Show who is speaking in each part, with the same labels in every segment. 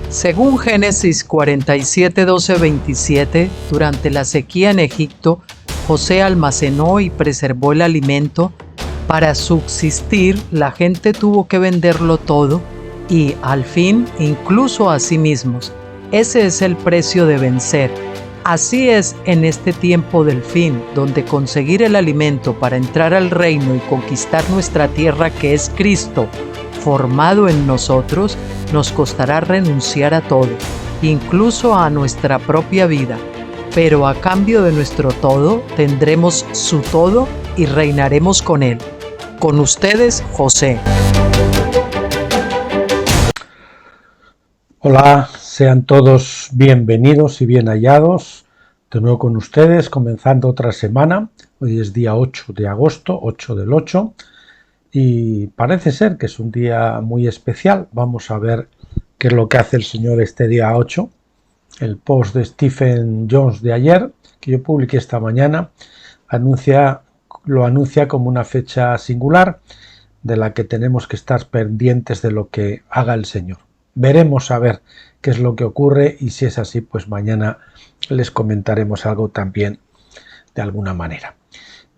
Speaker 1: Según Génesis 47, 12, 27, durante la sequía en Egipto, José almacenó y preservó el alimento. Para subsistir, la gente tuvo que venderlo todo y, al fin, incluso a sí mismos. Ese es el precio de vencer. Así es en este tiempo del fin, donde conseguir el alimento para entrar al reino y conquistar nuestra tierra, que es Cristo, formado en nosotros, nos costará renunciar a todo, incluso a nuestra propia vida. Pero a cambio de nuestro todo, tendremos su todo y reinaremos con él. Con ustedes, José.
Speaker 2: Hola, sean todos bienvenidos y bien hallados. De nuevo con ustedes, comenzando otra semana. Hoy es día 8 de agosto, 8 del 8. Y parece ser que es un día muy especial. Vamos a ver qué es lo que hace el Señor este día 8. El post de Stephen Jones de ayer, que yo publiqué esta mañana, lo anuncia como una fecha singular de la que tenemos que estar pendientes de lo que haga el Señor. Veremos a ver qué es lo que ocurre y si es así, pues mañana les comentaremos algo también de alguna manera.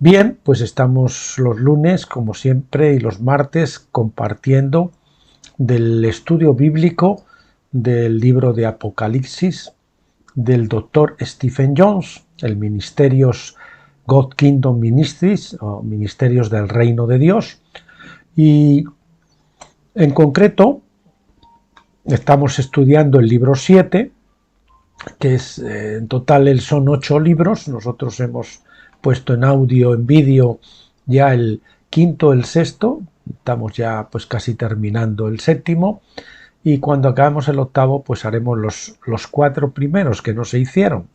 Speaker 2: Bien, pues estamos los lunes, como siempre, y los martes compartiendo del estudio bíblico del libro de Apocalipsis del doctor Stephen Jones, el Ministerios God Kingdom Ministries, o Ministerios del Reino de Dios, y en concreto estamos estudiando el libro 7, que es en total son 8 libros. Nosotros hemos puesto en audio, en vídeo, ya el quinto, el sexto, estamos ya pues casi terminando el séptimo, y cuando acabemos el octavo pues haremos los 4 primeros que no se hicieron.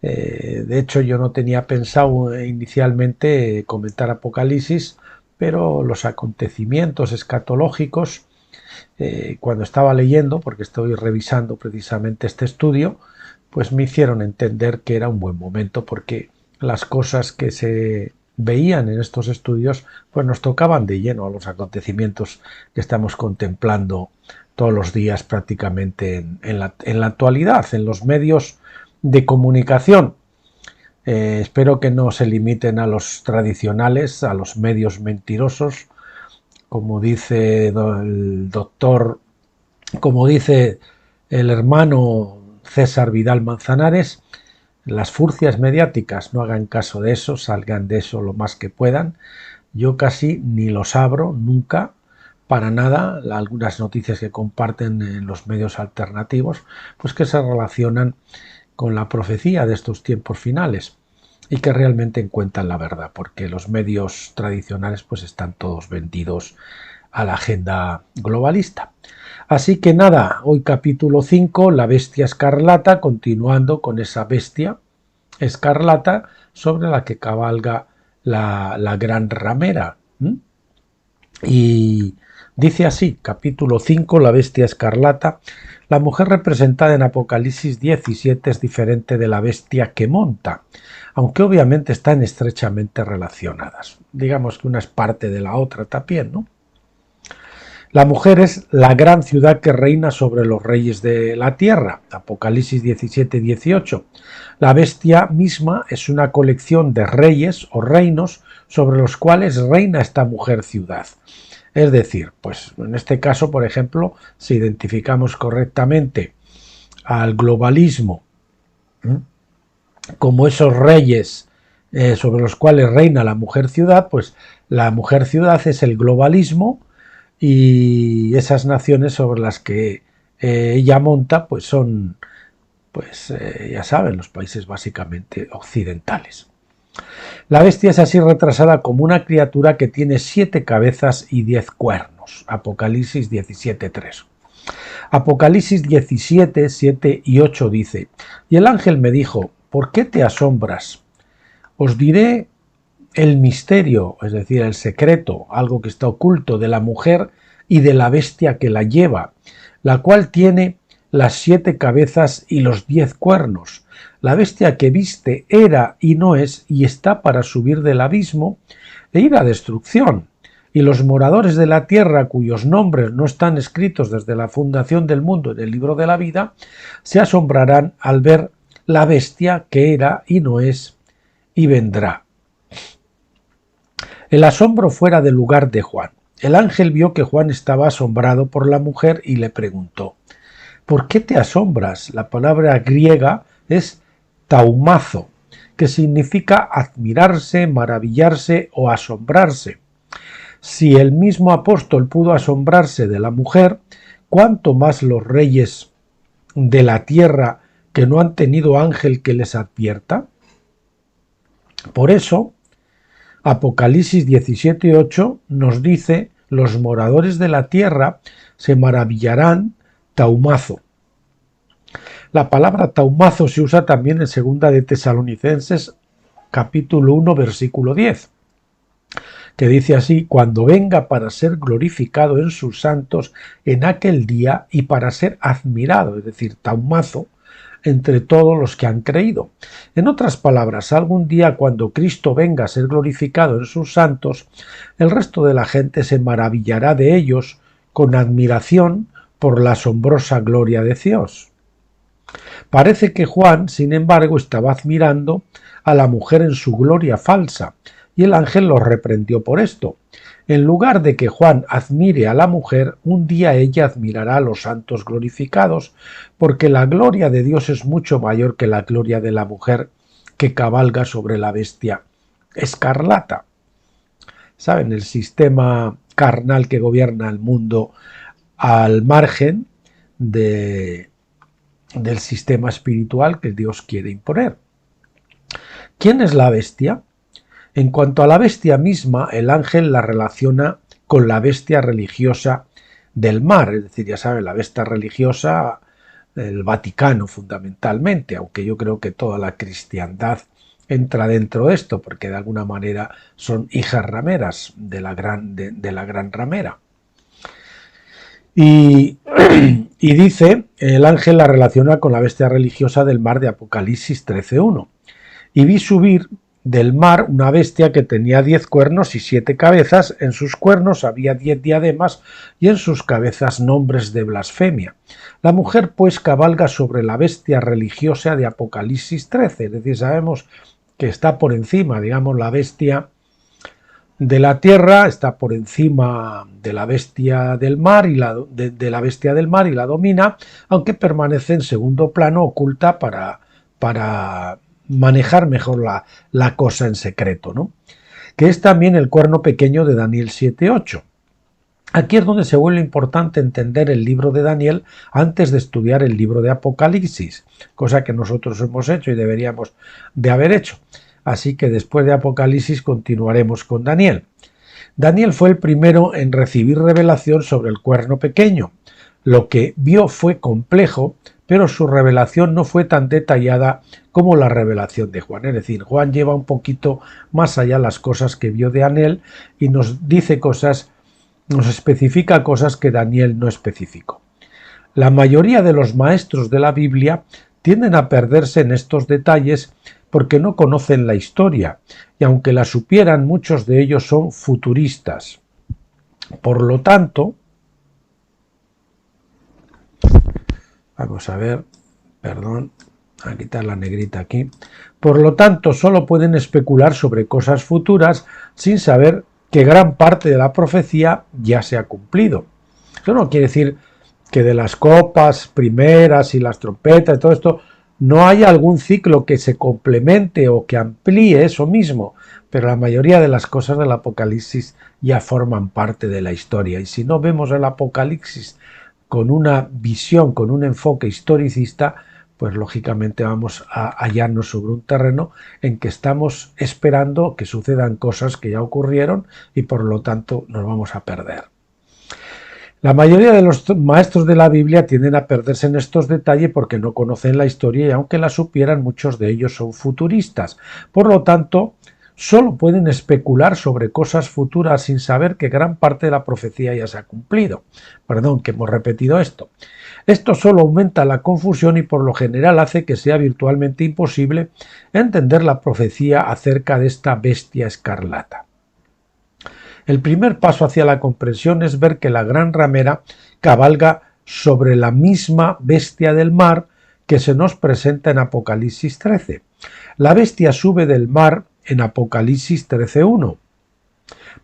Speaker 2: De hecho yo no tenía pensado inicialmente comentar Apocalipsis, pero los acontecimientos escatológicos, cuando estaba leyendo, porque estoy revisando precisamente este estudio, pues me hicieron entender que era un buen momento, porque las cosas que se veían en estos estudios pues nos tocaban de lleno a los acontecimientos que estamos contemplando todos los días prácticamente en la actualidad, en los medios de comunicación. Espero que no se limiten a los tradicionales, a los medios mentirosos, como dice el doctor, como dice el hermano César Vidal Manzanares, las furcias mediáticas, no hagan caso de eso, salgan de eso lo más que puedan. Yo casi ni los abro nunca, para nada, algunas noticias que comparten en los medios alternativos, pues que se relacionan con la profecía de estos tiempos finales y que realmente encuentran la verdad, porque los medios tradicionales pues están todos vendidos a la agenda globalista. Así que nada, hoy capítulo 5, la bestia escarlata, continuando con esa bestia escarlata sobre la que cabalga la gran ramera. Y dice así, capítulo 5, la bestia escarlata: la mujer representada en Apocalipsis 17 es diferente de la bestia que monta, aunque obviamente están estrechamente relacionadas. Digamos que una es parte de la otra también, ¿no? La mujer es la gran ciudad que reina sobre los reyes de la tierra, Apocalipsis 17, 18. La bestia misma es una colección de reyes o reinos sobre los cuales reina esta mujer ciudad. Es decir, pues en este caso, por ejemplo, si identificamos correctamente al globalismo como esos reyes sobre los cuales reina la mujer ciudad, pues la mujer ciudad es el globalismo, y esas naciones sobre las que ella monta pues son, pues ya saben, los países básicamente occidentales. La bestia es así retrasada como una criatura que tiene 7 cabezas y 10 cuernos. Apocalipsis 17:3. Apocalipsis 17, 7 y 8 dice: y el ángel me dijo, ¿por qué te asombras? Os diré el misterio, es decir, el secreto, algo que está oculto, de la mujer y de la bestia que la lleva, la cual tiene las 7 cabezas y los 10 cuernos. La bestia que viste era y no es, y está para subir del abismo e ir a destrucción. y los moradores de la tierra cuyos nombres no están escritos desde la fundación del mundo en el libro de la vida, se asombrarán al ver la bestia que era y no es y vendrá. El asombro fuera del lugar de Juan. El ángel vio que Juan estaba asombrado por la mujer y le preguntó: ¿por qué te asombras? La palabra griega es taumazo, que significa admirarse, maravillarse o asombrarse. Si el mismo apóstol pudo asombrarse de la mujer, ¿cuánto más los reyes de la tierra que no han tenido ángel que les advierta? Por eso, Apocalipsis 17:8 nos dice: los moradores de la tierra se maravillarán, taumazo. La palabra taumazo se usa también en 2 de Tesalonicenses capítulo 1 versículo 10, que dice así: cuando venga para ser glorificado en sus santos en aquel día y para ser admirado, es decir, taumazo, entre todos los que han creído. En otras palabras, algún día cuando Cristo venga a ser glorificado en sus santos, el resto de la gente se maravillará de ellos con admiración por la asombrosa gloria de Dios. Parece que Juan, sin embargo, estaba admirando a la mujer en su gloria falsa, y el ángel los reprendió por esto. En lugar de que Juan admire a la mujer, un día ella admirará a los santos glorificados, porque la gloria de Dios es mucho mayor que la gloria de la mujer que cabalga sobre la bestia escarlata. ¿Saben? El sistema carnal que gobierna el mundo al margen del sistema espiritual que Dios quiere imponer. ¿Quién es la bestia? En cuanto a la bestia misma, el ángel la relaciona con la bestia religiosa del mar, es decir, ya saben, la bestia religiosa del Vaticano fundamentalmente, aunque yo creo que toda la cristiandad entra dentro de esto, porque de alguna manera son hijas rameras de la gran ramera. Y dice, el ángel la relaciona con la bestia religiosa del mar de Apocalipsis 13:1. Y vi subir del mar una bestia que tenía 10 cuernos y 7 cabezas, en sus cuernos había 10 diademas y en sus cabezas nombres de blasfemia. La mujer pues cabalga sobre la bestia religiosa de Apocalipsis 13, es decir, sabemos que está por encima, digamos, la bestia de la tierra, está por encima de la bestia del mar y de la bestia del mar y la domina, aunque permanece en segundo plano, oculta para manejar mejor la cosa en secreto, ¿no? Que es también el cuerno pequeño de Daniel 7:8. Aquí es donde se vuelve importante entender el libro de Daniel antes de estudiar el libro de Apocalipsis, cosa que nosotros hemos hecho y deberíamos de haber hecho. Así que después de Apocalipsis continuaremos con Daniel. Daniel fue el primero en recibir revelación sobre el cuerno pequeño. Lo que vio fue complejo, pero su revelación no fue tan detallada como la revelación de Juan. Es decir, Juan lleva un poquito más allá las cosas que vio de Daniel y nos dice cosas, nos especifica cosas que Daniel no especificó. La mayoría de los maestros de la Biblia tienden a perderse en estos detalles porque no conocen la historia, y aunque la supieran, muchos de ellos son futuristas. Por lo tanto, vamos a ver, perdón, a quitar la negrita aquí. Por lo tanto, solo pueden especular sobre cosas futuras sin saber que gran parte de la profecía ya se ha cumplido. Eso no quiere decir que de las copas primeras y las trompetas y todo esto no haya algún ciclo que se complemente o que amplíe eso mismo, pero la mayoría de las cosas del Apocalipsis ya forman parte de la historia. Y si no vemos el Apocalipsis con una visión, con un enfoque historicista, pues lógicamente vamos a hallarnos sobre un terreno en que estamos esperando que sucedan cosas que ya ocurrieron y por lo tanto nos vamos a perder. La mayoría de los maestros de la Biblia tienden a perderse en estos detalles porque no conocen la historia y aunque la supieran, muchos de ellos son futuristas. Por lo tanto, solo pueden especular sobre cosas futuras sin saber que gran parte de la profecía ya se ha cumplido. Perdón, que hemos repetido esto. Esto solo aumenta la confusión y por lo general hace que sea virtualmente imposible entender la profecía acerca de esta bestia escarlata. El primer paso hacia la comprensión es ver que la gran ramera cabalga sobre la misma bestia del mar que se nos presenta en Apocalipsis 13. La bestia sube del mar en Apocalipsis 13.1,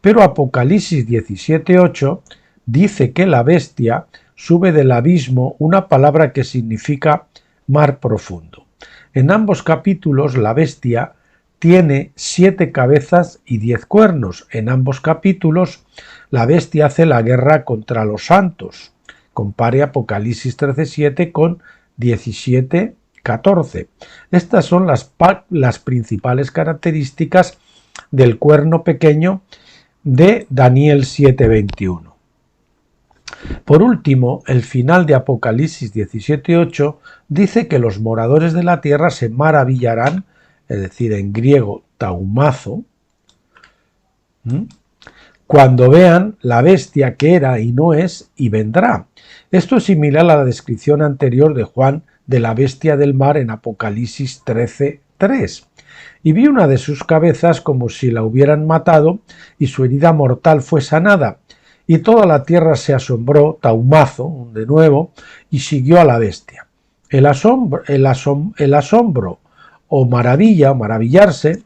Speaker 2: pero Apocalipsis 17.8 dice que la bestia sube del abismo, una palabra que significa mar profundo. En ambos capítulos la bestia tiene 7 cabezas y 10 cuernos. En ambos capítulos la bestia hace la guerra contra los santos. Compare Apocalipsis 13.7 con 17.14. Estas son las principales características del cuerno pequeño de Daniel 7.21. Por último, el final de Apocalipsis 17.8 dice que los moradores de la tierra se maravillarán, es decir, en griego taumazo, cuando vean la bestia que era y no es y vendrá. Esto es similar a la descripción anterior de Juan de la bestia del mar en Apocalipsis 13.3. Y vi una de sus cabezas como si la hubieran matado y su herida mortal fue sanada. Y toda la tierra se asombró, taumazo, de nuevo, y siguió a la bestia. El asombro o maravilla, o maravillarse,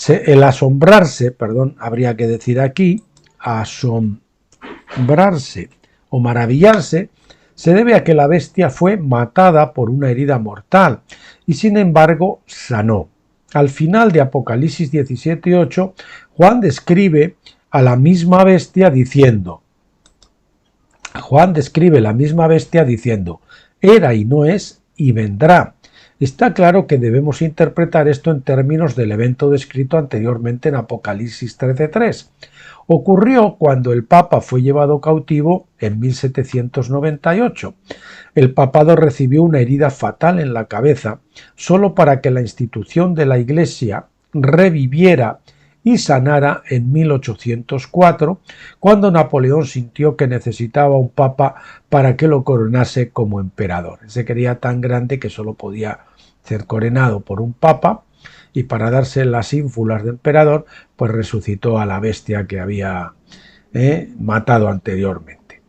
Speaker 2: el asombrarse, habría que decir aquí, asombrarse o maravillarse, se debe a que la bestia fue matada por una herida mortal y sin embargo sanó. Al final de Apocalipsis 17.8, Juan describe a la misma bestia diciendo, era y no es y vendrá. Está claro que debemos interpretar esto en términos del evento descrito anteriormente en Apocalipsis 13.3. Ocurrió cuando el Papa fue llevado cautivo en 1798. El papado recibió una herida fatal en la cabeza solo para que la institución de la Iglesia reviviera y sanara en 1804, cuando Napoleón sintió que necesitaba un papa para que lo coronase como emperador. Se quería tan grande que solo podía ser coronado por un papa, y para darse las ínfulas de emperador, pues resucitó a la bestia que había matado anteriormente.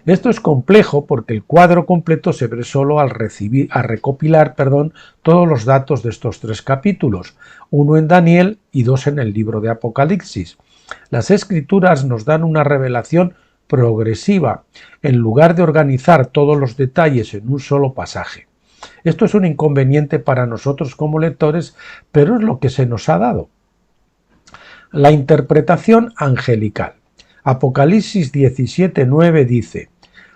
Speaker 2: Esto es complejo porque el cuadro completo se ve solo al recopilar todos los datos de estos 3 capítulos, uno en Daniel y 2 en el libro de Apocalipsis. Las escrituras nos dan una revelación progresiva, en lugar de organizar todos los detalles en un solo pasaje. Esto es un inconveniente para nosotros como lectores, pero es lo que se nos ha dado. La interpretación angelical. Apocalipsis 17.9 dice: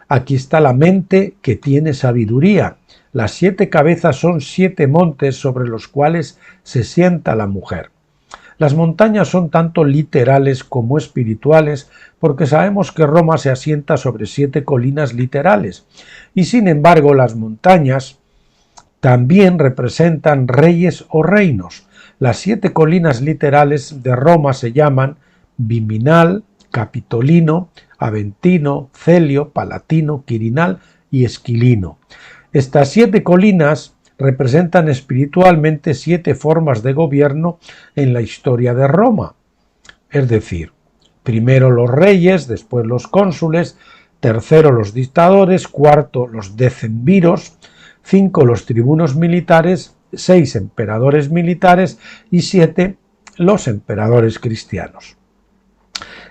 Speaker 2: aquí está la mente que tiene sabiduría. Las 7 cabezas son 7 montes sobre los cuales se sienta la mujer. Las montañas son tanto literales como espirituales, porque sabemos que Roma se asienta sobre 7 colinas literales, y sin embargo las montañas también representan reyes o reinos. Las 7 colinas literales de Roma se llaman Viminal, Capitolino, Aventino, Celio, Palatino, Quirinal y Esquilino. Estas 7 colinas representan espiritualmente 7 formas de gobierno en la historia de Roma. Es decir, primero los reyes, después los cónsules, tercero los dictadores, cuarto los decemviros, 5 los tribunos militares, 6 emperadores militares y 7 los emperadores cristianos.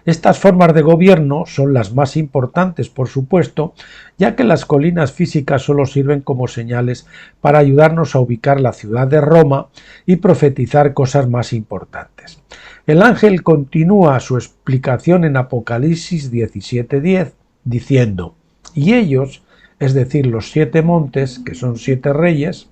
Speaker 2: Estas formas de gobierno son las más importantes, por supuesto, ya que las colinas físicas solo sirven como señales para ayudarnos a ubicar la ciudad de Roma y profetizar cosas más importantes. El ángel continúa su explicación en Apocalipsis 17.10, diciendo: y ellos, es decir, los 7 montes, que son 7 reyes,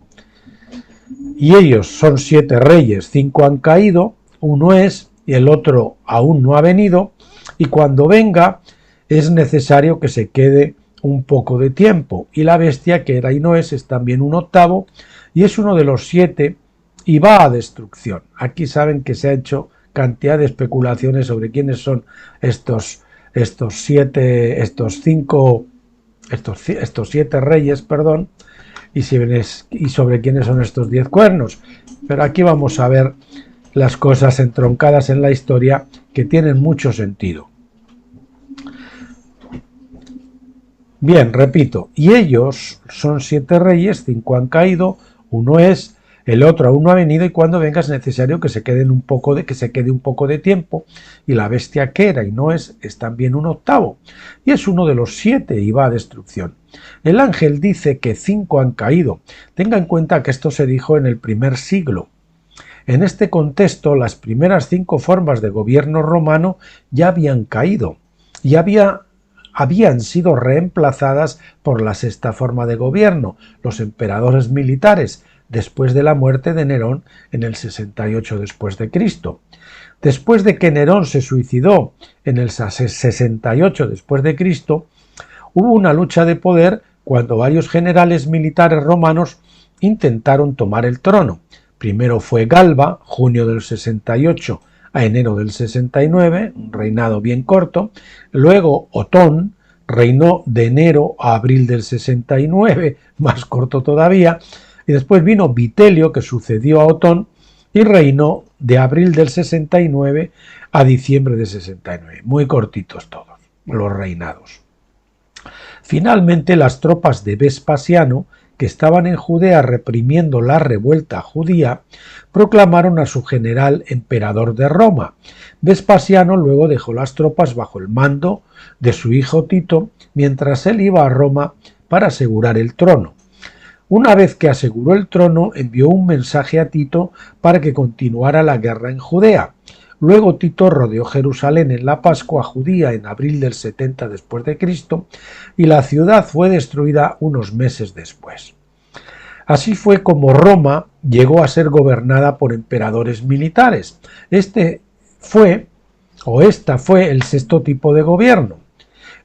Speaker 2: y ellos son 7 reyes, 5 han caído, uno es y el otro aún no ha venido, y cuando venga es necesario que se quede un poco de tiempo, y la bestia que era y no es también un octavo, y es uno de los 7 y va a destrucción. Aquí saben que se ha hecho cantidad de especulaciones sobre quiénes son estos 7 reyes, y sobre quiénes son estos 10 cuernos, pero aquí vamos a ver las cosas entroncadas en la historia que tienen mucho sentido. Bien, repito, y ellos son 7 reyes, 5 han caído, uno es, el otro aún no ha venido, y cuando venga es necesario que se quede un poco de tiempo, y la bestia que era y no es también un octavo, y es uno de los 7 y va a destrucción. El ángel dice que 5 han caído. Tenga en cuenta que esto se dijo en el primer siglo. En este contexto, las primeras 5 formas de gobierno romano ya habían caído, y habían sido reemplazadas por la 6ª forma de gobierno, los emperadores militares, después de la muerte de Nerón en el 68 después de Cristo. Después de que Nerón se suicidó en el 68 después de Cristo, hubo una lucha de poder cuando varios generales militares romanos intentaron tomar el trono. Primero fue Galba, junio del 68 a enero del 69, un reinado bien corto. Luego Otón reinó de enero a abril del 69, más corto todavía. Y después vino Vitelio, que sucedió a Otón, y reinó de abril del 69 a diciembre del 69. Muy cortitos todos los reinados. Finalmente, las tropas de Vespasiano, que estaban en Judea reprimiendo la revuelta judía, proclamaron a su general emperador de Roma. Vespasiano luego dejó las tropas bajo el mando de su hijo Tito, mientras él iba a Roma para asegurar el trono. Una vez que aseguró el trono, envió un mensaje a Tito para que continuara la guerra en Judea. Luego Tito rodeó Jerusalén en la Pascua judía en abril del 70 después de Cristo, y la ciudad fue destruida unos meses después. Así fue como Roma llegó a ser gobernada por emperadores militares. Esta fue el 6º tipo de gobierno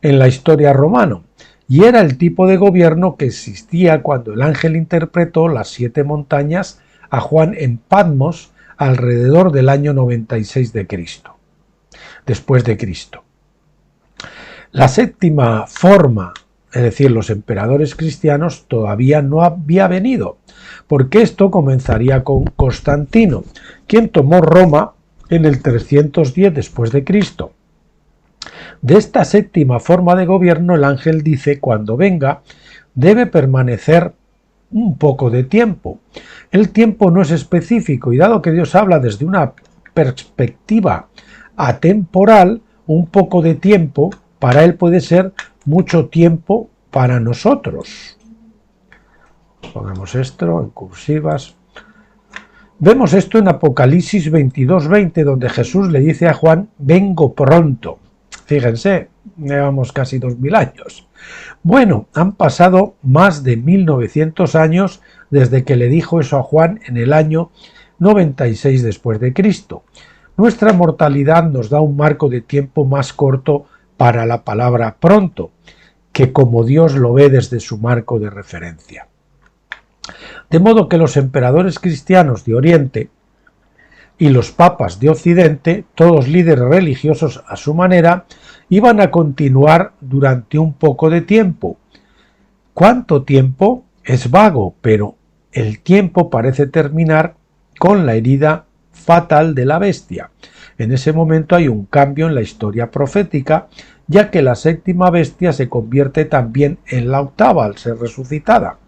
Speaker 2: en la historia romana, y era el tipo de gobierno que existía cuando el ángel interpretó las 7 montañas a Juan en Patmos alrededor del año 96 después de Cristo. La 7ª forma, es decir, los emperadores cristianos, todavía no había venido, porque esto comenzaría con Constantino, quien tomó Roma en el 310 después de Cristo. De esta 7ª forma de gobierno, el ángel dice: cuando venga, debe permanecer un poco de tiempo. El tiempo no es específico, y dado que Dios habla desde una perspectiva atemporal, un poco de tiempo para él puede ser mucho tiempo para nosotros. Pongamos esto en cursivas. Vemos esto en Apocalipsis 22:20, donde Jesús le dice a Juan: vengo pronto. Fíjense, llevamos casi 2000 años. Bueno, han pasado más de 1900 años desde que le dijo eso a Juan en el año 96 después de Cristo. Nuestra mortalidad nos da un marco de tiempo más corto para la palabra pronto, que como Dios lo ve desde su marco de referencia. De modo que los emperadores cristianos de Oriente y los papas de Occidente, todos líderes religiosos a su manera, iban a continuar durante un poco de tiempo. ¿Cuánto tiempo? Es vago, pero el tiempo parece terminar con la herida fatal de la bestia. En ese momento hay un cambio en la historia profética, ya que la 7ª bestia se convierte también en la 8ª al ser resucitada.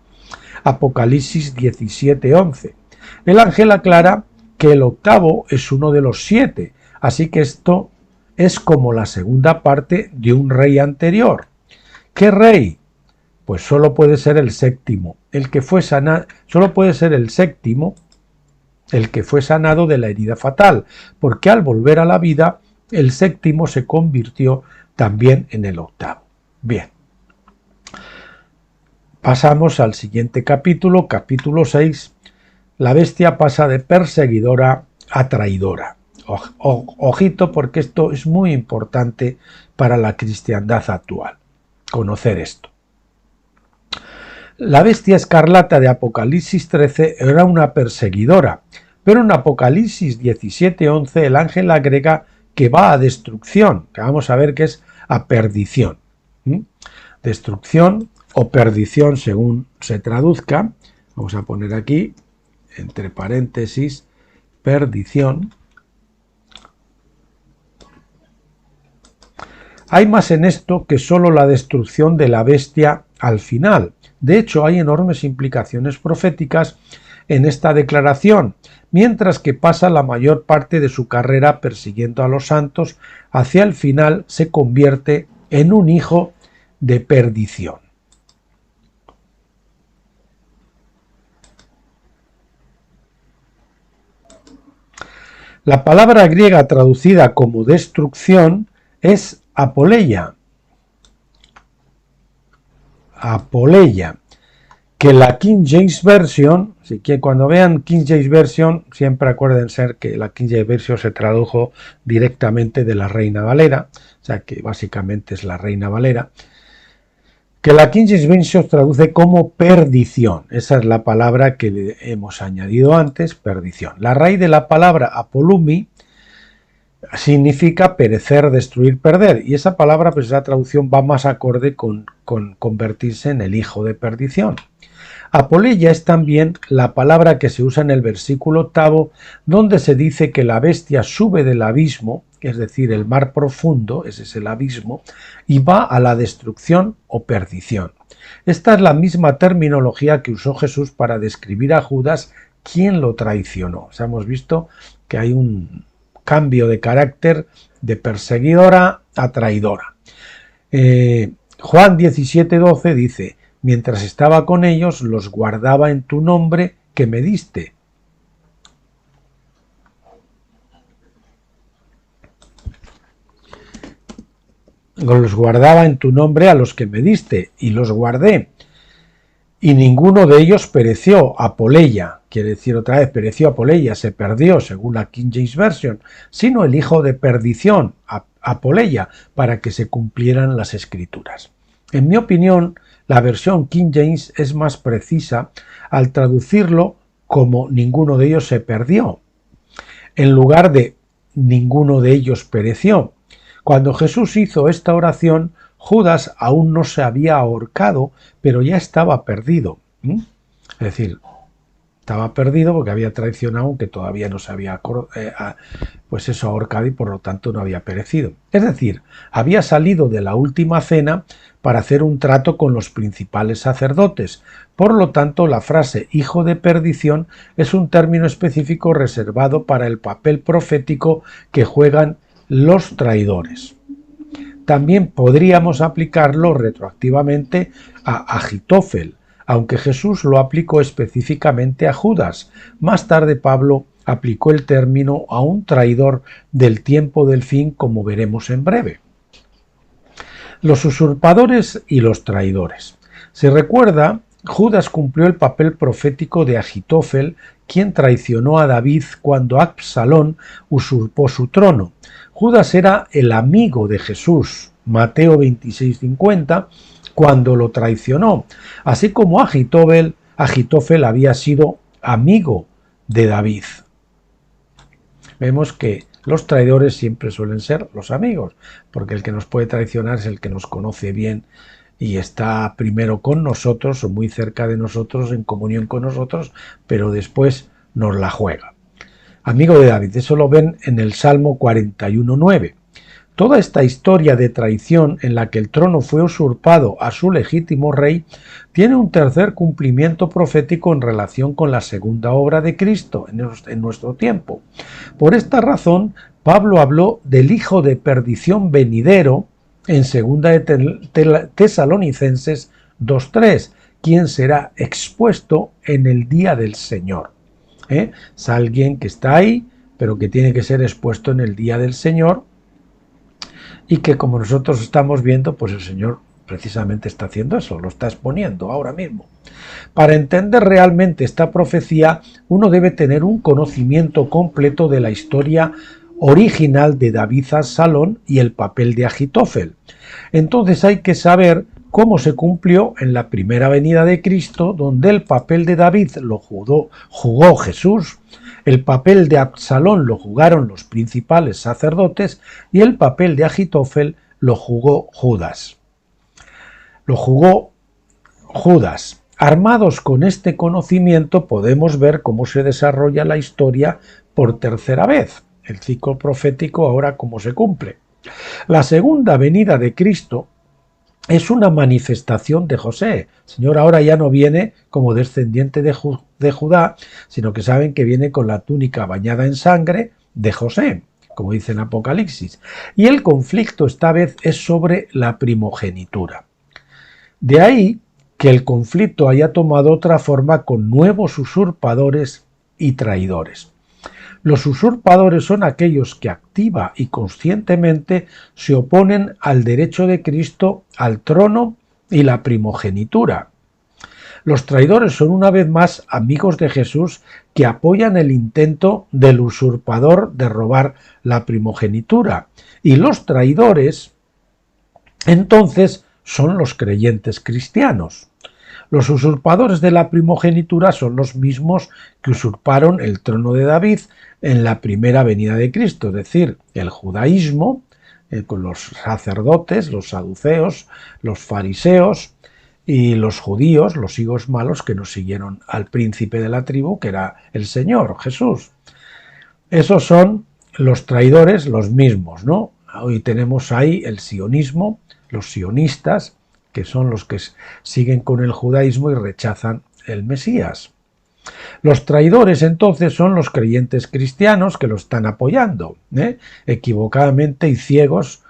Speaker 2: Apocalipsis 17:11. El ángel aclara que el 8º es uno de los 7, así que esto es como la segunda parte de un rey anterior. ¿Qué rey? Pues solo puede ser el 7º, solo puede ser el 7º, el que fue sanado de la herida fatal, porque al volver a la vida, el 7º se convirtió también en el 8º. Bien. Pasamos al siguiente capítulo, capítulo 6. La bestia pasa de perseguidora a traidora. Ojito, porque esto es muy importante para la cristiandad actual, conocer esto. La bestia escarlata de Apocalipsis 13 era una perseguidora, pero en Apocalipsis 17:11 el ángel agrega que va a destrucción, que vamos a ver que es a perdición. Destrucción o perdición según se traduzca. Vamos a poner aquí, entre paréntesis, perdición. Hay más en esto que solo la destrucción de la bestia al final. De hecho, hay enormes implicaciones proféticas en esta declaración, mientras que pasa la mayor parte de su carrera persiguiendo a los santos, hacia el final se convierte en un hijo de perdición. La palabra griega traducida como destrucción es apoleia, que la King James Version, así que cuando vean King James Version, siempre acuérdense que la King James Version se tradujo directamente de la Reina Valera, o sea que básicamente es la Reina Valera, que la King James Version traduce como perdición. Esa es la palabra que le hemos añadido antes, perdición. La raíz de la palabra apolumi significa perecer, destruir, perder, y esa palabra, pues esa traducción va más acorde con convertirse en el hijo de perdición. Apoleia es también la palabra que se usa en el versículo 8, donde se dice que la bestia sube del abismo, es decir, el mar profundo, ese es el abismo, y va a la destrucción o perdición. Esta es la misma terminología que usó Jesús para describir a Judas, quien lo traicionó. O sea, hemos visto que hay un cambio de carácter de perseguidora a traidora. Juan 17:12 dice: mientras estaba con ellos, los guardaba en tu nombre que me diste. Los guardaba en tu nombre a los que me diste, y los guardé. Y ninguno de ellos pereció, apoleia, quiere decir otra vez, pereció apoleia, se perdió, según la King James Version, sino el hijo de perdición, apoleia, para que se cumplieran las escrituras. En mi opinión, la versión King James es más precisa al traducirlo como ninguno de ellos se perdió, en lugar de ninguno de ellos pereció. Cuando Jesús hizo esta oración, Judas aún no se había ahorcado, pero ya estaba perdido. Es decir, estaba perdido porque había traicionado, aunque todavía no se había ahorcado y por lo tanto no había perecido. Es decir, había salido de la última cena para hacer un trato con los principales sacerdotes. Por lo tanto, la frase hijo de perdición es un término específico reservado para el papel profético que juegan los traidores. También podríamos aplicarlo retroactivamente a Agitofel, aunque Jesús lo aplicó específicamente a Judas. Más tarde Pablo aplicó el término a un traidor del tiempo del fin, como veremos en breve. Los usurpadores y los traidores. Se recuerda, Judas cumplió el papel profético de Agitofel, quien traicionó a David cuando Absalón usurpó su trono. Judas era el amigo de Jesús, Mateo 26:50, cuando lo traicionó, así como Agitofel había sido amigo de David. Vemos que los traidores siempre suelen ser los amigos, porque el que nos puede traicionar es el que nos conoce bien y está primero con nosotros o muy cerca de nosotros, en comunión con nosotros, pero después nos la juega. Amigo de David, eso lo ven en el Salmo 41:9. Toda esta historia de traición en la que el trono fue usurpado a su legítimo rey tiene un tercer cumplimiento profético en relación con la segunda obra de Cristo en nuestro tiempo. Por esta razón, Pablo habló del hijo de perdición venidero en 2 de Tesalonicenses 2:3, quien será expuesto en el día del Señor. Es alguien que está ahí, pero que tiene que ser expuesto en el día del Señor, y que, como nosotros estamos viendo, pues el Señor precisamente está haciendo eso, lo está exponiendo ahora mismo. Para entender realmente esta profecía, uno debe tener un conocimiento completo de la historia original de David Absalón y el papel de Agitofel. Entonces hay que saber cómo se cumplió en la primera venida de Cristo, donde el papel de David lo jugó Jesús, el papel de Absalón lo jugaron los principales sacerdotes y el papel de Agitofel lo jugó Judas. Armados con este conocimiento podemos ver cómo se desarrolla la historia por tercera vez. El ciclo profético ahora cómo se cumple. La segunda venida de Cristo es una manifestación de José. El Señor ahora ya no viene como descendiente de Judá, sino que saben que viene con la túnica bañada en sangre de José, como dice en Apocalipsis. Y el conflicto esta vez es sobre la primogenitura. De ahí que el conflicto haya tomado otra forma con nuevos usurpadores y traidores. Los usurpadores son aquellos que activa y conscientemente se oponen al derecho de Cristo al trono y la primogenitura. Los traidores son una vez más amigos de Jesús que apoyan el intento del usurpador de robar la primogenitura. Y los traidores, entonces, son los creyentes cristianos. Los usurpadores de la primogenitura son los mismos que usurparon el trono de David en la primera venida de Cristo, es decir, el judaísmo, con los sacerdotes, los saduceos, los fariseos y los judíos, los higos malos que nos siguieron al príncipe de la tribu, que era el Señor, Jesús. Esos son los traidores, los mismos, ¿no? Hoy tenemos ahí el sionismo, los sionistas, que son los que siguen con el judaísmo y rechazan el Mesías. Los traidores entonces son los creyentes cristianos que lo están apoyando, equivocadamente y ciegos,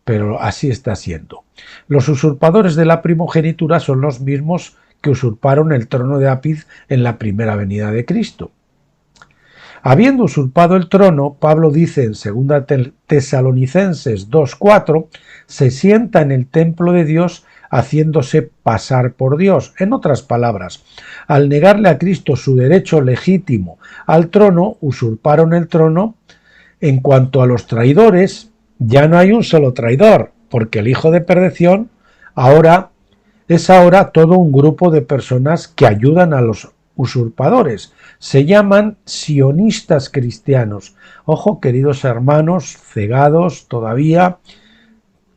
Speaker 2: pero así está siendo. Los usurpadores de la primogenitura son los mismos que usurparon el trono de David en la primera venida de Cristo. Habiendo usurpado el trono, Pablo dice en 2 Tesalonicenses 2:4, se sienta en el templo de Dios haciéndose pasar por Dios. En otras palabras, al negarle a Cristo su derecho legítimo al trono, usurparon el trono. En cuanto a los traidores, ya no hay un solo traidor, porque el hijo de perdición es ahora todo un grupo de personas que ayudan a los usurpadores. Se llaman sionistas cristianos. Ojo, queridos hermanos, cegados todavía,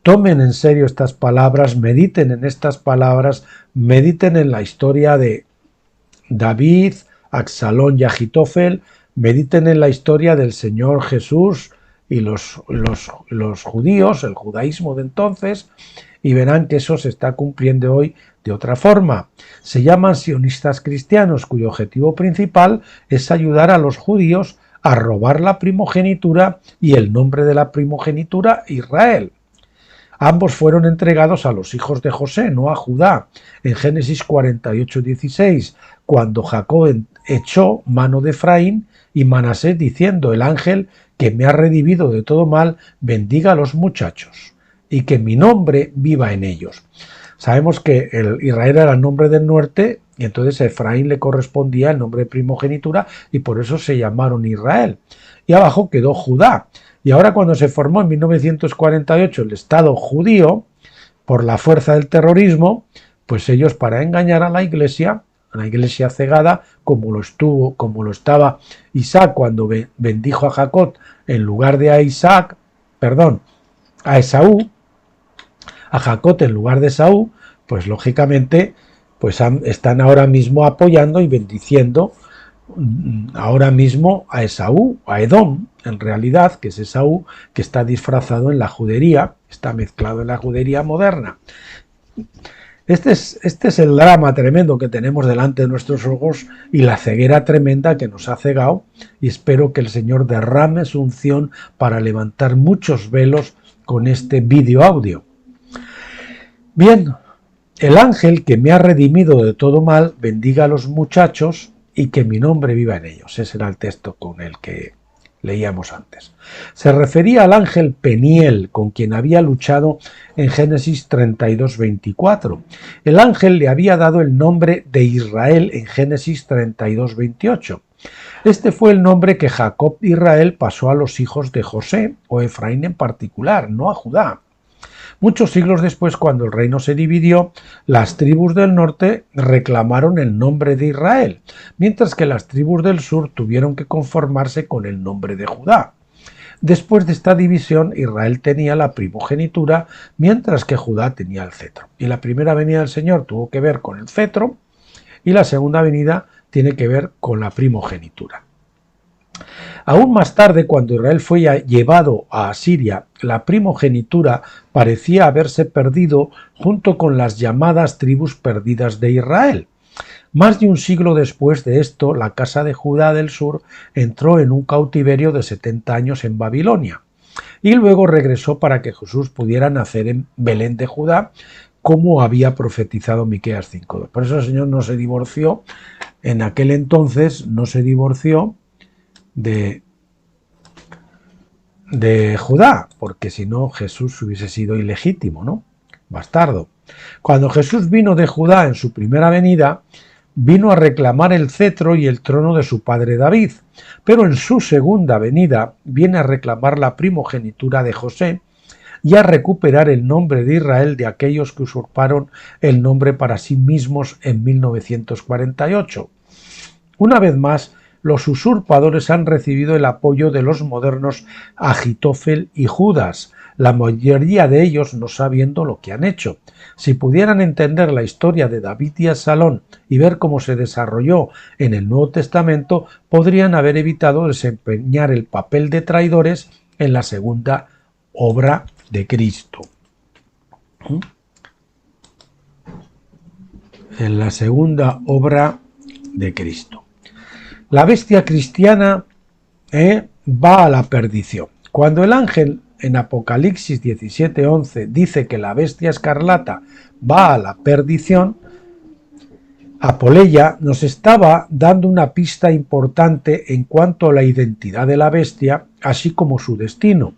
Speaker 2: tomen en serio estas palabras, mediten en estas palabras, mediten en la historia de David, Absalón y Agitofel, mediten en la historia del Señor Jesús y los judíos, el judaísmo de entonces, y verán que eso se está cumpliendo hoy de otra forma. Se llaman sionistas cristianos, cuyo objetivo principal es ayudar a los judíos a robar la primogenitura y el nombre de la primogenitura, Israel. Ambos fueron entregados a los hijos de José, no a Judá. En Génesis 48:16, cuando Jacob echó mano de Efraín y Manasés, diciendo: el ángel que me ha redimido de todo mal, bendiga a los muchachos, y que mi nombre viva en ellos. Sabemos que Israel era el nombre del norte, y entonces a Efraín le correspondía el nombre de primogenitura, y por eso se llamaron Israel. Y abajo quedó Judá. Y ahora, cuando se formó en 1948 el Estado judío, por la fuerza del terrorismo, pues ellos, para engañar a la iglesia cegada, como lo estaba Isaac cuando bendijo a Jacob en lugar de a Esaú, a Jacob en lugar de Esaú, pues lógicamente están ahora mismo apoyando y bendiciendo ahora mismo a Esaú, a Edom, en realidad, que es Esaú, que está disfrazado en la judería, está mezclado en la judería moderna. Este es el drama tremendo que tenemos delante de nuestros ojos y la ceguera tremenda que nos ha cegado, y espero que el Señor derrame su unción para levantar muchos velos con este vídeo audio. Bien, el ángel que me ha redimido de todo mal, bendiga a los muchachos y que mi nombre viva en ellos. Ese era el texto con el que leíamos antes. Se refería al ángel Peniel, con quien había luchado en Génesis 32:24. El ángel le había dado el nombre de Israel en Génesis 32:28. Este fue el nombre que Jacob Israel pasó a los hijos de José, o Efraín en particular, no a Judá. Muchos siglos después, cuando el reino se dividió, las tribus del norte reclamaron el nombre de Israel, mientras que las tribus del sur tuvieron que conformarse con el nombre de Judá. Después de esta división, Israel tenía la primogenitura, mientras que Judá tenía el cetro. Y la primera venida del Señor tuvo que ver con el cetro, y la segunda venida tiene que ver con la primogenitura. Aún más tarde, cuando Israel fue llevado a Asiria, la primogenitura parecía haberse perdido junto con las llamadas tribus perdidas de Israel. Más de un siglo después de esto, la casa de Judá del sur entró en un cautiverio de 70 años en Babilonia y luego regresó para que Jesús pudiera nacer en Belén de Judá, como había profetizado Miqueas 5:2. Por eso el Señor no se divorció, en aquel entonces no se divorció de Judá, porque si no Jesús hubiese sido ilegítimo, ¿no? Bastardo. Cuando Jesús vino de Judá en su primera venida, vino a reclamar el cetro y el trono de su padre David, pero en su segunda venida viene a reclamar la primogenitura de José y a recuperar el nombre de Israel de aquellos que usurparon el nombre para sí mismos en 1948. Una vez más, los usurpadores han recibido el apoyo de los modernos Agitofel y Judas, la mayoría de ellos no sabiendo lo que han hecho. Si pudieran entender la historia de David y Absalón y ver cómo se desarrolló en el Nuevo Testamento, podrían haber evitado desempeñar el papel de traidores en la segunda obra de Cristo. En la segunda obra de Cristo. La bestia cristiana va a la perdición. Cuando el ángel en Apocalipsis 17:11 dice que la bestia escarlata va a la perdición, Apoleya nos estaba dando una pista importante en cuanto a la identidad de la bestia, así como su destino.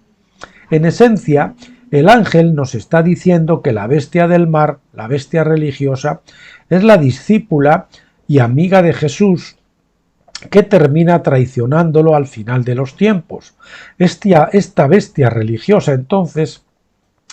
Speaker 2: En esencia, el ángel nos está diciendo que la bestia del mar, la bestia religiosa, es la discípula y amiga de Jesús, que termina traicionándolo al final de los tiempos. Esta bestia religiosa, entonces,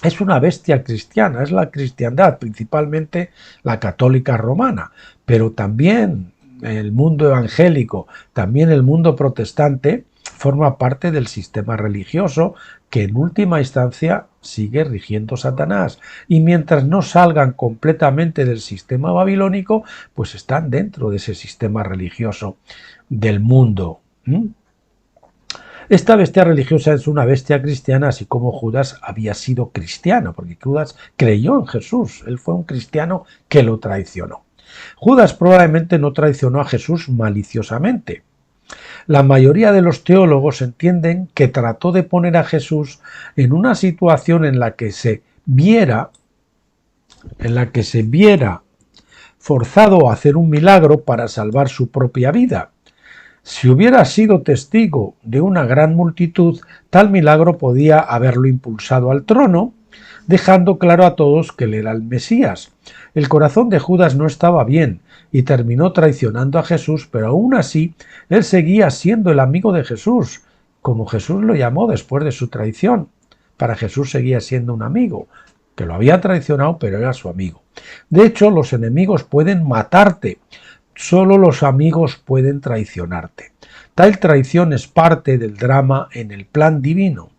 Speaker 2: es una bestia cristiana, es la cristiandad, principalmente la católica romana, pero también el mundo evangélico, también el mundo protestante, forma parte del sistema religioso que en última instancia sigue rigiendo Satanás. Y mientras no salgan completamente del sistema babilónico, pues están dentro de ese sistema religioso del mundo. Esta bestia religiosa es una bestia cristiana, así como Judas había sido cristiano, porque Judas creyó en Jesús, él fue un cristiano que lo traicionó. Judas probablemente no traicionó a Jesús maliciosamente. La mayoría de los teólogos entienden que trató de poner a Jesús en una situación en la que se viera forzado a hacer un milagro para salvar su propia vida. Si hubiera sido testigo de una gran multitud, tal milagro podía haberlo impulsado al trono, dejando claro a todos que él era el Mesías. El corazón de Judas no estaba bien y terminó traicionando a Jesús, pero aún así él seguía siendo el amigo de Jesús, como Jesús lo llamó después de su traición. Para Jesús seguía siendo un amigo, que lo había traicionado, pero era su amigo. De hecho, los enemigos pueden matarte, solo los amigos pueden traicionarte. Tal traición es parte del drama en el plan divino.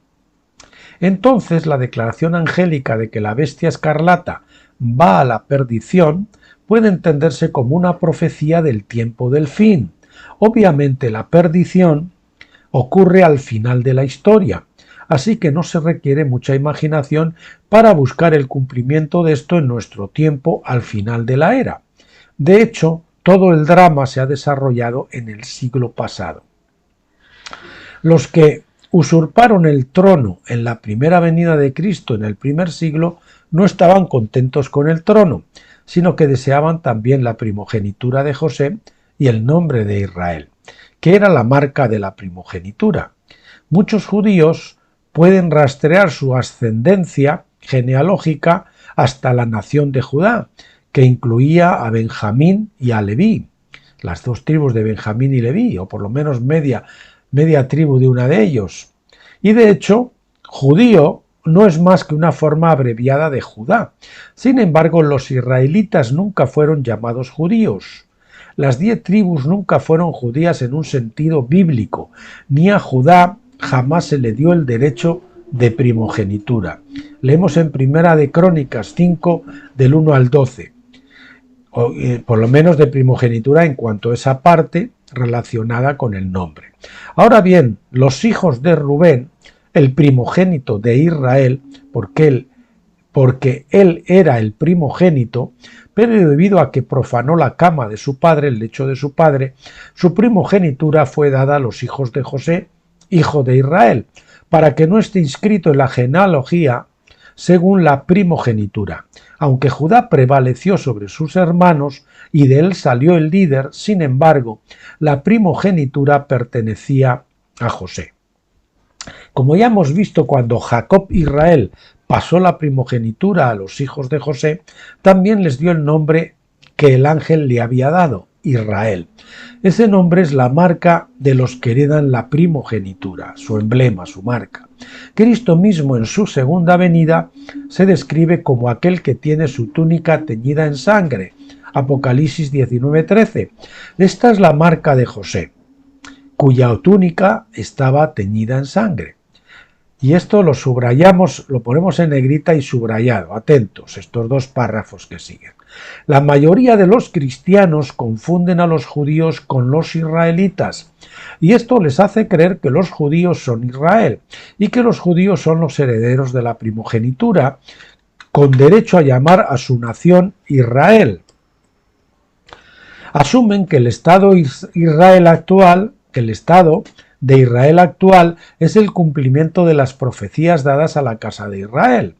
Speaker 2: Entonces, la declaración angélica de que la bestia escarlata va a la perdición puede entenderse como una profecía del tiempo del fin. Obviamente, la perdición ocurre al final de la historia, así que no se requiere mucha imaginación para buscar el cumplimiento de esto en nuestro tiempo al final de la era. De hecho, todo el drama se ha desarrollado en el siglo pasado. Los que usurparon el trono en la primera venida de Cristo en el primer siglo no estaban contentos con el trono, sino que deseaban también la primogenitura de José y el nombre de Israel, que era la marca de la primogenitura. Muchos judíos pueden rastrear su ascendencia genealógica hasta la nación de Judá, que incluía a Benjamín y a Leví, las dos tribus de Benjamín y Leví, o por lo menos media tribu de una de ellos. Y de hecho, judío no es más que una forma abreviada de Judá. Sin embargo, los israelitas nunca fueron llamados judíos. Las 10 tribus nunca fueron judías en un sentido bíblico, ni a Judá jamás se le dio el derecho de primogenitura. Leemos en Primera de Crónicas 5, del 1 al 12. Por lo menos de primogenitura en cuanto a esa parte, relacionada con el nombre. Ahora bien, los hijos de Rubén, el primogénito de Israel, porque él era el primogénito, pero debido a que profanó la cama de su padre, el lecho de su padre, su primogenitura fue dada a los hijos de José, hijo de Israel, para que no esté inscrito en la genealogía según la primogenitura. Aunque Judá prevaleció sobre sus hermanos y de él salió el líder, sin embargo, la primogenitura pertenecía a José. Como ya hemos visto, cuando Jacob Israel pasó la primogenitura a los hijos de José, también les dio el nombre que el ángel le había dado, Israel. Ese nombre es la marca de los que heredan la primogenitura, su emblema, su marca. Cristo mismo en su segunda venida se describe como aquel que tiene su túnica teñida en sangre, Apocalipsis 19:13. Esta es la marca de José, cuya túnica estaba teñida en sangre. Y esto lo subrayamos, lo ponemos en negrita y subrayado. Atentos, estos dos párrafos que siguen. La mayoría de los cristianos confunden a los judíos con los israelitas, y esto les hace creer que los judíos son Israel, y que los judíos son los herederos de la primogenitura, con derecho a llamar a su nación Israel. Asumen que el Estado de Israel actual es el cumplimiento de las profecías dadas a la casa de Israel,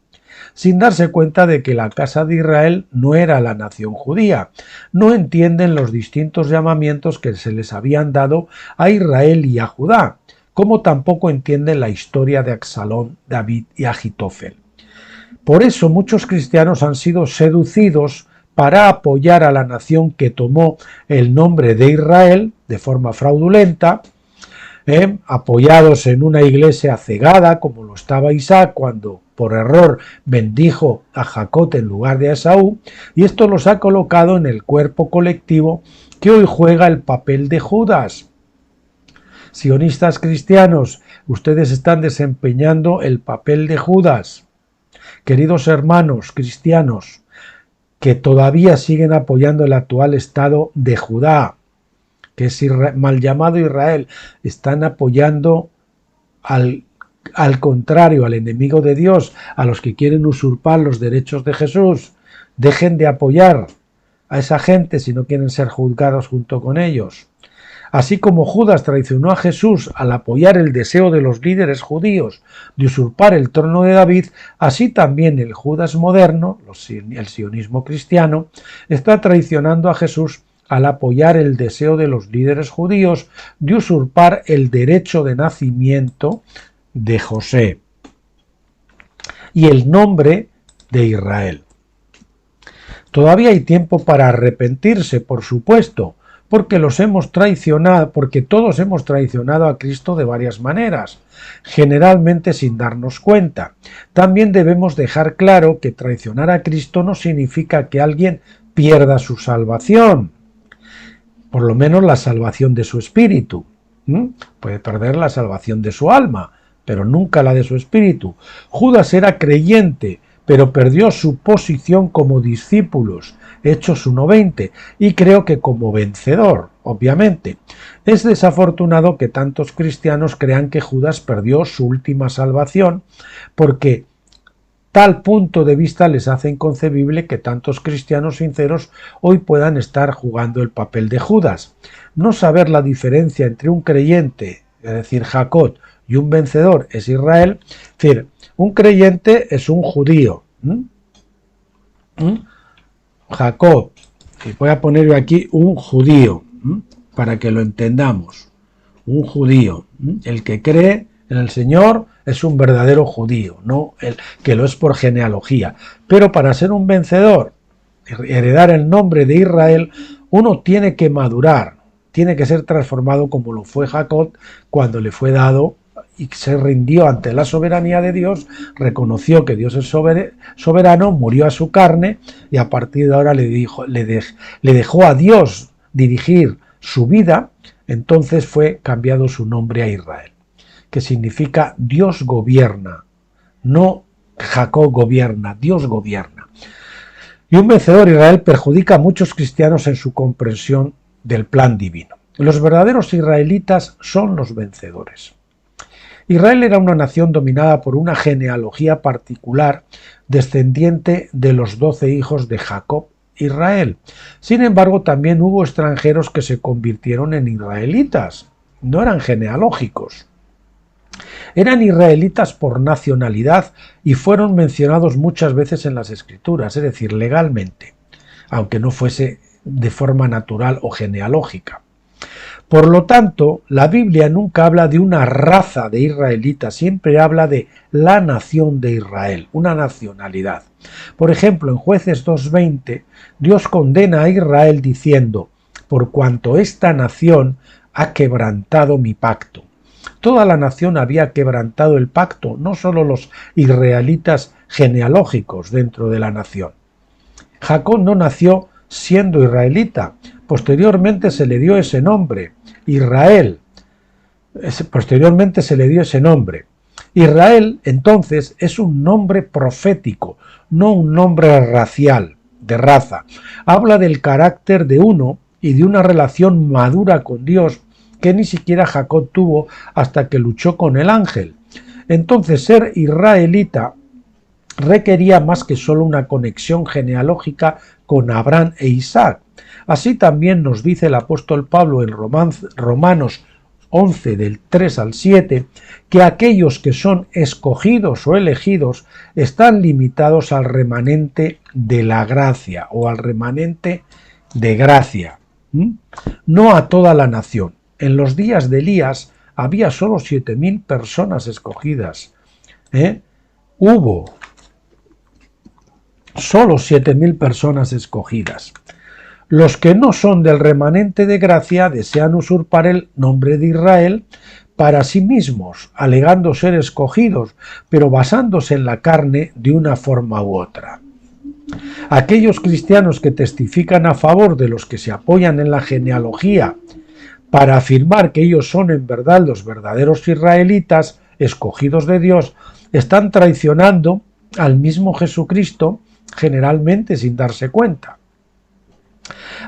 Speaker 2: sin darse cuenta de que la casa de Israel no era la nación judía. No entienden los distintos llamamientos que se les habían dado a Israel y a Judá, como tampoco entienden la historia de Absalón, David y Agitofel. Por eso muchos cristianos han sido seducidos para apoyar a la nación que tomó el nombre de Israel de forma fraudulenta, apoyados en una iglesia cegada, como lo estaba Isaac cuando por error bendijo a Jacob en lugar de a Esaú, y esto los ha colocado en el cuerpo colectivo que hoy juega el papel de Judas. Sionistas cristianos, ustedes están desempeñando el papel de Judas. Queridos hermanos cristianos, que todavía siguen apoyando el actual estado de Judá, que es mal llamado Israel, están apoyando al contrario, al enemigo de Dios, a los que quieren usurpar los derechos de Jesús. Dejen de apoyar a esa gente si no quieren ser juzgados junto con ellos. Así como Judas traicionó a Jesús al apoyar el deseo de los líderes judíos de usurpar el trono de David, así también el Judas moderno, el sionismo cristiano, está traicionando a Jesús al apoyar el deseo de los líderes judíos de usurpar el derecho de nacimiento de José y el nombre de Israel. Todavía hay tiempo para arrepentirse, por supuesto, porque todos hemos traicionado a Cristo de varias maneras, generalmente sin darnos cuenta. También debemos dejar claro que traicionar a Cristo no significa que alguien pierda su salvación, por lo menos la salvación de su espíritu. Puede perder la salvación de su alma, pero nunca la de su espíritu. Judas era creyente, pero perdió su posición como discípulos, Hechos 1:20, y creo que como vencedor, obviamente. Es desafortunado que tantos cristianos crean que Judas perdió su última salvación, porque tal punto de vista les hace inconcebible que tantos cristianos sinceros hoy puedan estar jugando el papel de Judas. No saber la diferencia entre un creyente, es decir, Jacob, y un vencedor es Israel. Es decir, un creyente es un judío. Jacob, y voy a poner aquí un judío, para que lo entendamos. Un judío. El que cree en el Señor es un verdadero judío, no el que lo es por genealogía. Pero para ser un vencedor, heredar el nombre de Israel, uno tiene que madurar, tiene que ser transformado como lo fue Jacob cuando le fue dado y se rindió ante la soberanía de Dios, reconoció que Dios es soberano, murió a su carne y a partir de ahora le dejó a Dios dirigir su vida. Entonces fue cambiado su nombre a Israel, que significa Dios gobierna, no Jacob gobierna, Dios gobierna. Y un vencedor Israel perjudica a muchos cristianos en su comprensión del plan divino. Los verdaderos israelitas son los vencedores. Israel era una nación dominada por una genealogía particular, descendiente de los 12 hijos de Jacob, Israel. Sin embargo, también hubo extranjeros que se convirtieron en israelitas. No eran genealógicos. Eran israelitas por nacionalidad y fueron mencionados muchas veces en las Escrituras, es decir, legalmente, aunque no fuese de forma natural o genealógica. Por lo tanto, la Biblia nunca habla de una raza de israelitas, siempre habla de la nación de Israel, una nacionalidad. Por ejemplo, en Jueces 2:20, Dios condena a Israel diciendo: por cuanto esta nación ha quebrantado mi pacto. Toda la nación había quebrantado el pacto, no solo los israelitas genealógicos dentro de la nación. Jacob no nació siendo israelita, posteriormente se le dio ese nombre, Israel. Posteriormente se le dio ese nombre. Israel, entonces, es un nombre profético, no un nombre racial, de raza. Habla del carácter de uno y de una relación madura con Dios que ni siquiera Jacob tuvo hasta que luchó con el ángel. Entonces, ser israelita requería más que solo una conexión genealógica con Abraham e Isaac. Así también nos dice el apóstol Pablo en Romanos 11 del 3 al 7, que aquellos que son escogidos o elegidos están limitados al remanente de la gracia o al remanente de gracia, no a toda la nación. En los días de Elías había solo 7.000 personas escogidas. Hubo solo 7.000 personas escogidas. Los que no son del remanente de gracia desean usurpar el nombre de Israel para sí mismos, alegando ser escogidos, pero basándose en la carne de una forma u otra. Aquellos cristianos que testifican a favor de los que se apoyan en la genealogía para afirmar que ellos son en verdad los verdaderos israelitas, escogidos de Dios, están traicionando al mismo Jesucristo, generalmente sin darse cuenta.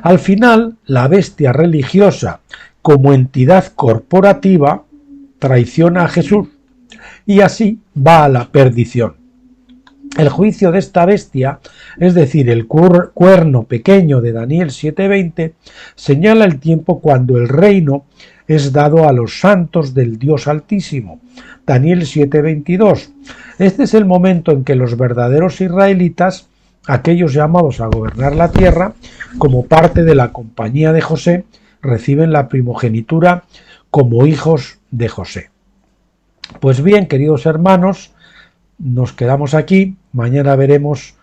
Speaker 2: Al final, la bestia religiosa, como entidad corporativa, traiciona a Jesús y así va a la perdición. El juicio de esta bestia, es decir, el cuerno pequeño de Daniel 7:20, señala el tiempo cuando el reino es dado a los santos del Dios Altísimo. Daniel 7:22. Este es el momento en que los verdaderos israelitas, aquellos llamados a gobernar la tierra, como parte de la compañía de José, reciben la primogenitura como hijos de José. Pues bien, queridos hermanos, nos quedamos aquí. Mañana veremos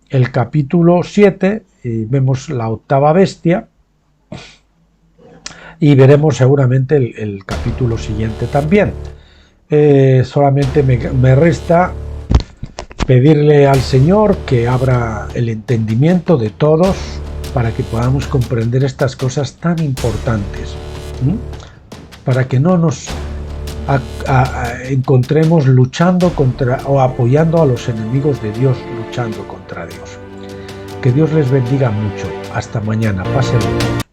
Speaker 2: el capítulo 7, y vemos la octava bestia, y veremos seguramente el capítulo siguiente también. Solamente me resta pedirle al Señor que abra el entendimiento de todos para que podamos comprender estas cosas tan importantes, para que no nos encontremos luchando contra o apoyando a los enemigos de Dios, luchando contra Dios. Que Dios les bendiga mucho. Hasta mañana. Pásenlo.